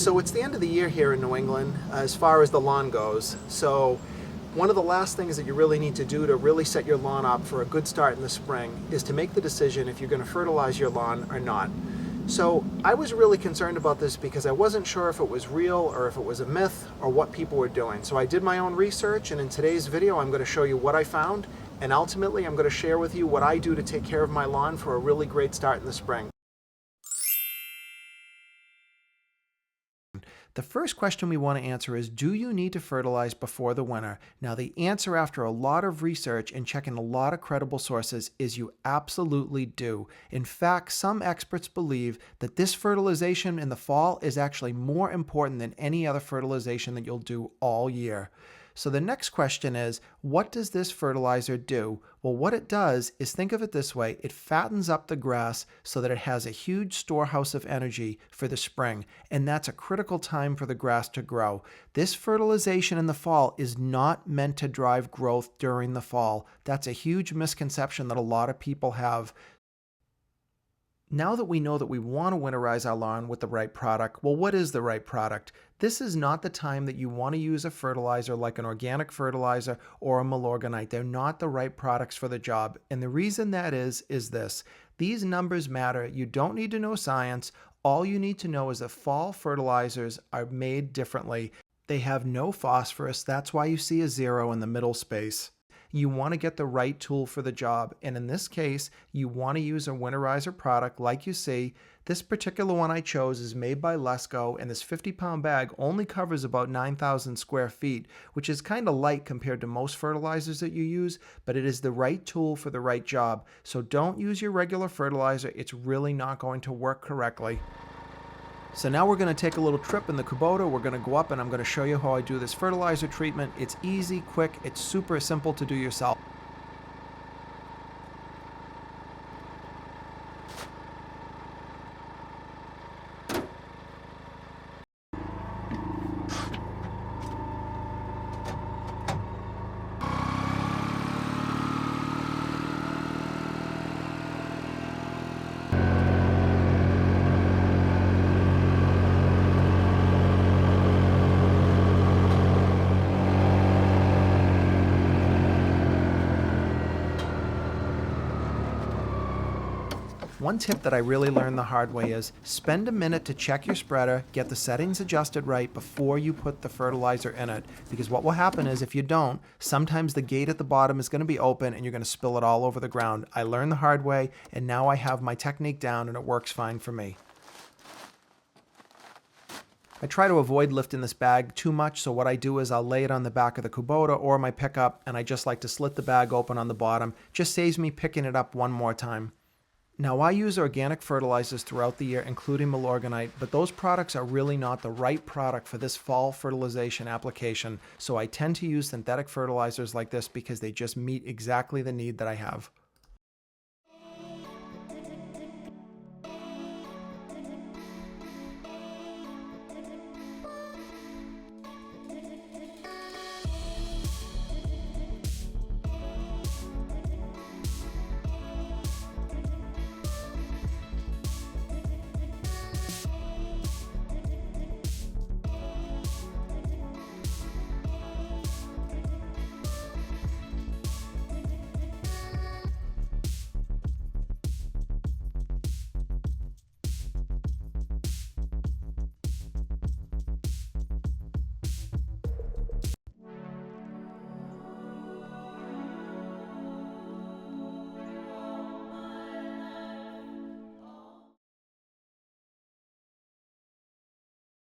So it's the end of the year here in New England as far as the lawn goes. So one of the last things that you really need to do to really set your lawn up for a good start in the spring is to make the decision if you're going to fertilize your lawn or not. So I was really concerned about this because I wasn't sure if it was real or if it was a myth or what people were doing. So I did my own research, and in today's video I'm going to show you what I found, and ultimately I'm going to share with you what I do to take care of my lawn for a really great start in the spring. The first question we want to answer is, do you need to fertilize before the winter? Now, the answer after a lot of research and checking a lot of credible sources is you absolutely do. In fact, some experts believe that this fertilization in the fall is actually more important than any other fertilization that you'll do all year. So the next question is, what does this fertilizer do? Well, what it does is, think of it this way: it fattens up the grass so that it has a huge storehouse of energy for the spring, and that's a critical time for the grass to grow. This fertilization in the fall is not meant to drive growth during the fall. That's a huge misconception that a lot of people have. Now that we know that we want to winterize our lawn with the right product, well, what is the right product? This is not the time that you want to use a fertilizer like an organic fertilizer or a milorganite. They're not the right products for the job. And the reason that is this: these numbers matter. You don't need to know science. All you need to know is that fall fertilizers are made differently. They have no phosphorus. That's why you see a 0 in the middle space. You want to get the right tool for the job, and in this case, you want to use a winterizer product like you see. This particular one I chose is made by Lesco, and this 50-pound bag only covers about 9,000 square feet, which is kind of light compared to most fertilizers that you use, but it is the right tool for the right job. So don't use your regular fertilizer. It's really not going to work correctly. So now we're going to take a little trip in the Kubota. We're going to go up and I'm going to show you how I do this fertilizer treatment. It's easy, quick, it's super simple to do yourself. One tip that I really learned the hard way is spend a minute to check your spreader, get the settings adjusted right before you put the fertilizer in it. Because what will happen is, if you don't, sometimes the gate at the bottom is going to be open and you're going to spill it all over the ground. I learned the hard way, and now I have my technique down and it works fine for me. I try to avoid lifting this bag too much, so what I do is I'll lay it on the back of the Kubota or my pickup, and I just like to slit the bag open on the bottom. Just saves me picking it up one more time. Now, I use organic fertilizers throughout the year, including milorganite, but those products are really not the right product for this fall fertilization application, so I tend to use synthetic fertilizers like this because they just meet exactly the need that I have.